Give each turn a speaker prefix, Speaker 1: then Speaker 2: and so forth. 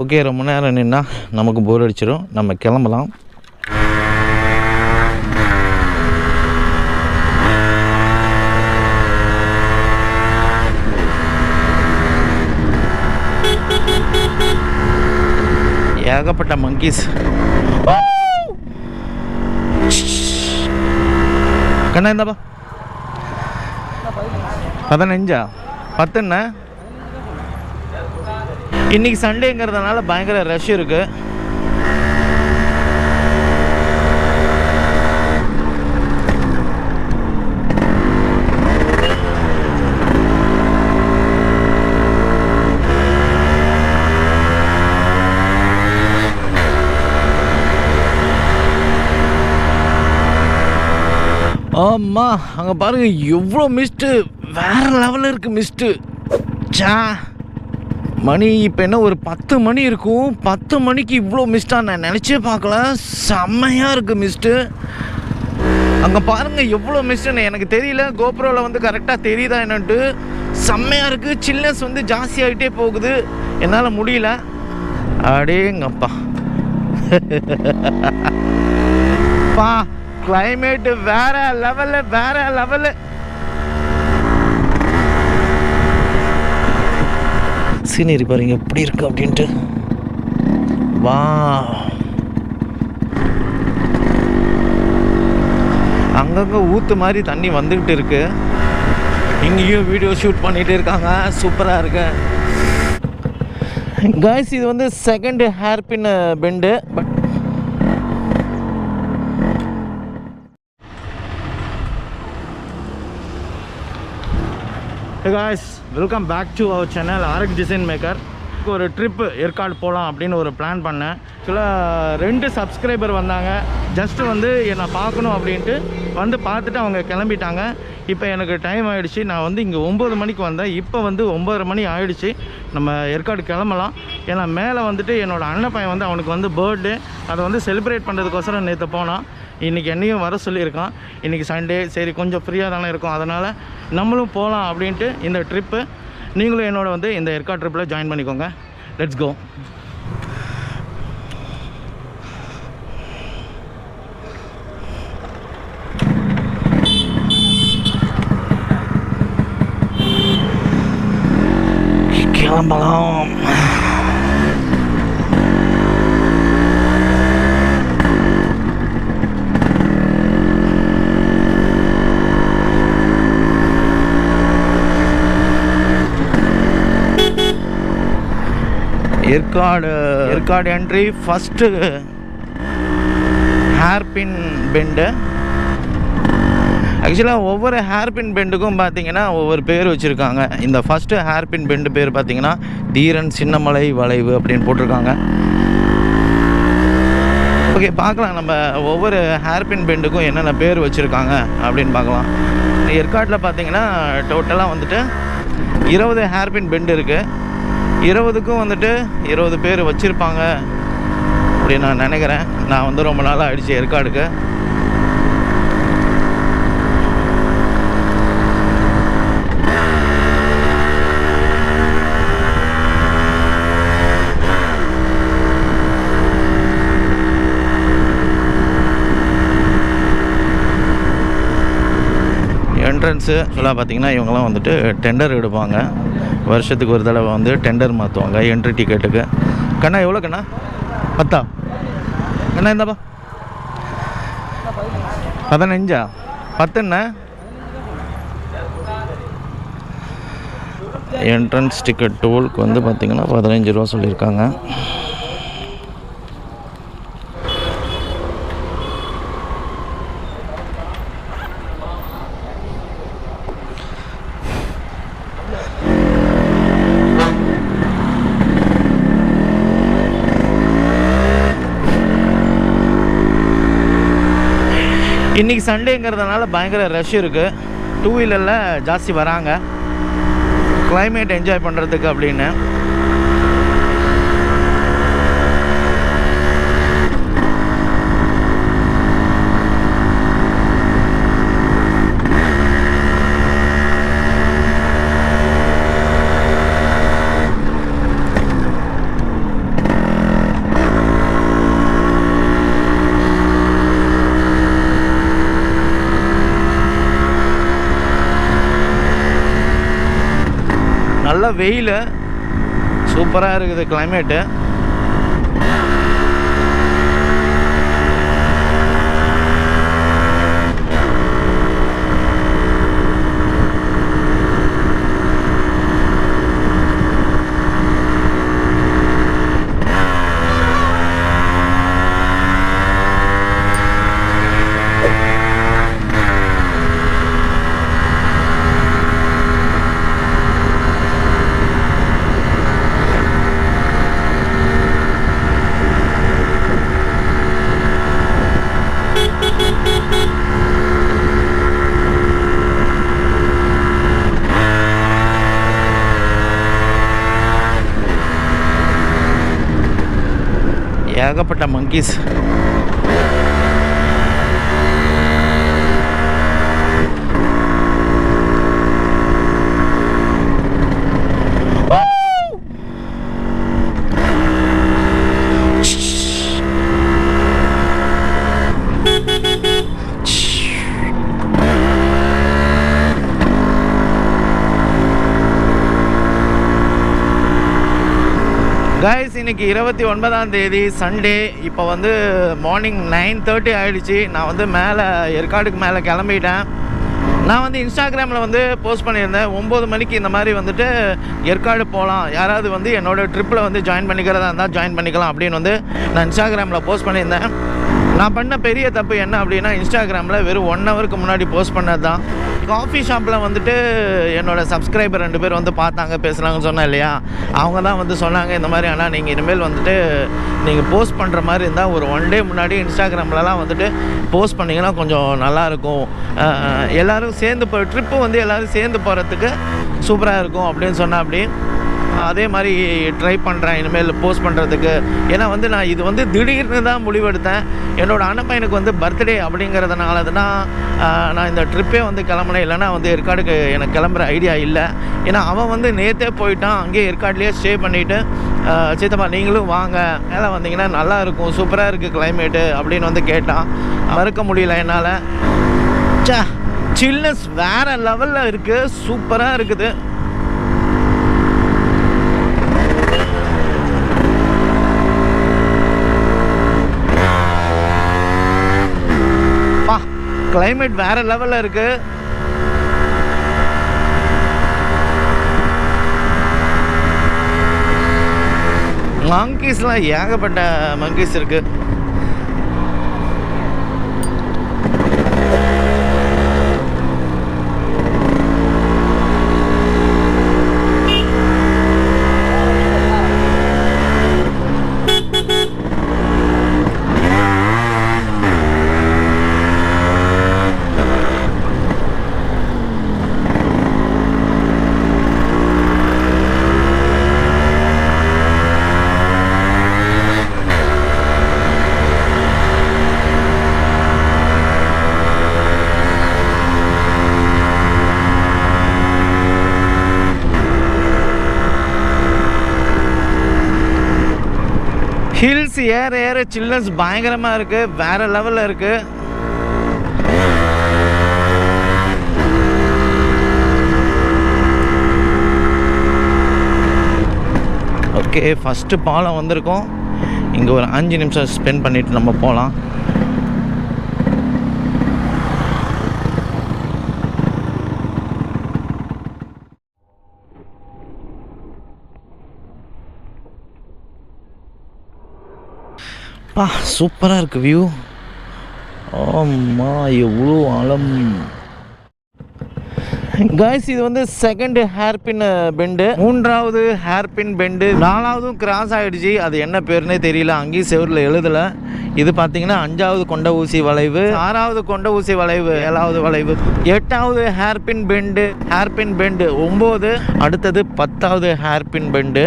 Speaker 1: Okay, ரொம்ப நேரம் நின்னா நமக்கு போர் அடிச்சிடும். நம்ம கிளம்பலாம். ஏகப்பட்ட மங்கீஸ். கண்ணா இந்தாப்பா 15 10. இன்னைக்கு சண்டேங்கிறதுனால பயங்கர ரஷ் இருக்கு. ஆமா, அங்கே பாருங்க எவ்வளோ மிஸ்ட்டு, வேற லெவலில் இருக்கு மிஸ்ட்டு. சா, மணி இப்போ என்ன ஒரு 10 மணி இருக்கும். 10 மணிக்கு இவ்வளோ மிஸ்ட்டாக நான் நினச்சே பார்க்கல. செம்மையாக இருக்குது மிஸ்ட்டு. அங்கே பாருங்கள் எவ்வளோ மிஸ்ட்டுன்னு. எனக்கு தெரியல கோப்ரோவில் வந்து கரெக்டாக தெரியுதா என்னன்ட்டு. செம்மையாக இருக்குது. சில்னஸ் வந்து ஜாஸ்தியாகிட்டே போகுது. என்னால் முடியல. அடேங்கப்பா பா, கிளைமேட்டு வேற லெவலு, வேற லெவலு. சீனரி பாருங்க எப்படி இருக்கு அப்படின்ட்டு. வா, அங்கங்கே ஊற்று மாதிரி தண்ணி வந்துக்கிட்டு இருக்கு. இங்கேயும் வீடியோ ஷூட் பண்ணிகிட்டு இருக்காங்க. சூப்பராக இருக்கு காய்ஸ். இது வந்து second hairpin bend. But Hey guys, welcome back to our channel RX Design Maker. ஒரு ட்ரிப்பு ஏற்காடு போகலாம் அப்படின்னு ஒரு பிளான் பண்ணேன். ஆக்சுவலாக 2 சப்ஸ்கிரைபர் வந்தாங்க. ஜஸ்ட்டு வந்து என்னை பார்க்கணும் அப்படின்ட்டு வந்து பார்த்துட்டு அவங்க கிளம்பிட்டாங்க. இப்போ எனக்கு டைம் ஆகிடுச்சு. நான் வந்து இங்கே 9 மணிக்கு வந்தேன். இப்போ வந்து 9:30 மணி ஆகிடுச்சு. நம்ம ஏற்காடு கிளம்பலாம். ஏன்னா மேலே வந்துட்டு என்னோடய அண்ணன் பையன் வந்து அவனுக்கு வந்து பர்த்டே, அதை வந்து செலிப்ரேட் பண்ணுறதுக்கோசரம் நேற்று போனான். இன்றைக்கி என்னையும் வர சொல்லியிருக்கான். இன்றைக்கி சண்டே, சரி கொஞ்சம் ஃப்ரீயாக தானே இருக்கும், அதனால் நம்மளும் போகலாம் அப்படின்ட்டு இந்த ட்ரிப்பு. நீங்களும் என்னோட வந்து இந்த ஏற்காடு ட்ரிப்பில் ஜாயின் பண்ணிக்கோங்க. Let's go. கிளம்பலாம். Yercaud entry first hairpin bend. ஆக்சுவலாக ஒவ்வொரு ஹேர்பின் பெண்டுக்கும் பார்த்தீங்கன்னா ஒவ்வொரு பேர் வச்சுருக்காங்க. இந்த ஃபஸ்ட்டு ஹேர்பின் பெண்டு பேர் பார்த்தீங்கன்னா தீரன் சின்னமலை வளைவு அப்படின்னு போட்டிருக்காங்க. ஓகே, பார்க்கலாம் நம்ம ஒவ்வொரு ஹேர்பின் பெண்டுக்கும் என்னென்ன பேர் வச்சுருக்காங்க அப்படின்னு பார்க்கலாம். ஏற்காட்டில் பார்த்தீங்கன்னா டோட்டலாக வந்துட்டு 20 ஹேர்பின் பெண்டு இருக்குது. 20க்கும் வந்துட்டு 20 பேர் வச்சுருப்பாங்க அப்படின்னு நான் நினைக்கிறேன். நான் வந்து ரொம்ப நாளாக ஆகிடுச்சு ஏற்காடுக்கு. என்ட்ரன்ஸு ஃபுல்லாக பார்த்திங்கன்னா இவங்கெல்லாம் வந்துட்டு டெண்டர் எடுப்பாங்க. வருஷத்துக்கு ஒரு தடவை வந்து டெண்டர் மாற்றுவாங்க என்ட்ரி டிக்கெட்டுக்கு. கண்ணா எவ்வளோ கண்ணா? 10 கண்ணா இந்தாப்பா 15 10. என்ட்ரன்ஸ் டிக்கெட் டோலுக்கு வந்து பார்த்திங்கன்னா 15 ரூபா சொல்லியிருக்காங்க. இன்றைக்கி சண்டேங்கிறதுனால பயங்கர ரஷ் இருக்குது. 2 வீலரில் ஜாஸ்தி வராங்க கிளைமேட் என்ஜாய் பண்ணுறதுக்கு அப்படின்னு. வெயில், சூப்பராக இருக்குது கிளைமேட்டு. ஏகப்பட்ட monkeys. கைஸ், இன்னைக்கு 29ஆம் தேதி சண்டே. இப்போ வந்து மார்னிங் 9:30 ஆகிடுச்சு. நான் வந்து மேலே ஏற்காடுக்கு மேலே கிளம்பிட்டேன். நான் வந்து இன்ஸ்டாகிராமில் வந்து போஸ்ட் பண்ணியிருந்தேன் 9 மணிக்கு இந்த மாதிரி வந்துட்டு ஏற்காடு போகலாம், யாராவது வந்து என்னோடய ட்ரிப்பில் வந்து ஜாயின் பண்ணிக்கிறதா இருந்தால் ஜாயின் பண்ணிக்கலாம் அப்படின்னு வந்து நான் இன்ஸ்டாகிராமில் போஸ்ட் பண்ணியிருந்தேன். நான் பண்ண பெரிய தப்பு என்ன அப்படின்னா, இன்ஸ்டாகிராமில் வெறும் 1 ஹவருக்கு முன்னாடி போஸ்ட் பண்ணது தான். காஃபி ஷாப்பில் வந்துட்டு என்னோடய சப்ஸ்கிரைபர் 2 பேர் வந்து பார்த்தாங்க, பேசுகிறாங்கன்னு சொன்னேன் இல்லையா, அவங்க தான் வந்து சொன்னாங்க இந்த மாதிரி. ஆனால் நீங்கள் இனிமேல் வந்துட்டு நீங்கள் போஸ்ட் பண்ணுற மாதிரி இருந்தால் ஒரு 1 டே முன்னாடி இன்ஸ்டாகிராம்லலாம் வந்துட்டு போஸ்ட் பண்ணிங்கன்னா கொஞ்சம் நல்லாயிருக்கும், எல்லோரும் சேர்ந்து ட்ரிப்பு வந்து எல்லோரும் சேர்ந்து போகிறதுக்கு சூப்பராக இருக்கும் அப்படின்னு சொன்னால். அப்படி அதே மாதிரி ட்ரை பண்ணுறேன் இனிமேல் போஸ்ட் பண்ணுறதுக்கு. ஏன்னா வந்து நான் இது வந்து திடீர்னு தான் முடிவெடுத்தேன். என்னோடய அண்ணப்பையனுக்கு வந்து பர்த்டே அப்படிங்கிறதுனால தான் நான் இந்த ட்ரிப்பே வந்து கிளம்புனேன். இல்லைனா வந்து ஏற்காடுக்கு எனக்கு கிளம்புற ஐடியா இல்லை. ஏன்னா அவன் வந்து நேற்றே போயிட்டான், அங்கேயே ஏற்காட்லேயே ஸ்டே பண்ணிவிட்டு, சித்தப்பா நீங்களும் வாங்க, மேலே வந்தீங்கன்னா நல்லாயிருக்கும், சூப்பராக இருக்குது கிளைமேட்டு அப்படின்னு வந்து கேட்டான். மறுக்க முடியல என்னால். சில்னஸ் வேறு லெவலில் இருக்குது, சூப்பராக இருக்குது. கிளைமேட் வேற லெவலில் இருக்கு. மங்கீஸ்லாம் ஏகப்பட்ட மங்கீஸ் இருக்கு. ஹில்ஸ் ஏற ஏற சில்னஸ் பயங்கரமாக இருக்குது, வேறு லெவலில் இருக்குது. ஓகே, ஃபஸ்ட்டு பாலம் வந்திருக்கோம். இங்கே ஒரு 5 நிமிஷம் ஸ்பெண்ட் பண்ணிவிட்டு நம்ம போகலாம். பா, சூப்பராக இருக்குது வியூ. ஆமா, எவ்வளோ ஆழம். கைஸ், இது வந்து செகண்ட் ஹேர்பின் பெண்டு, 3வது ஹேர்பின் பெண்டு, 4வதும் கிராஸ் ஆகிடுச்சு. அது என்ன பேருன்னே தெரியல, அங்கேயும் செவரில் எழுதலை. இது பார்த்தீங்கன்னா 5வது கொண்ட ஊசி வளைவு, 6வது கொண்ட ஊசி வளைவு, 7வது வளைவு, 8வது ஹேர்பின் பெண்டு, 9, அடுத்தது 10வது ஹேர்பின் பெண்டு.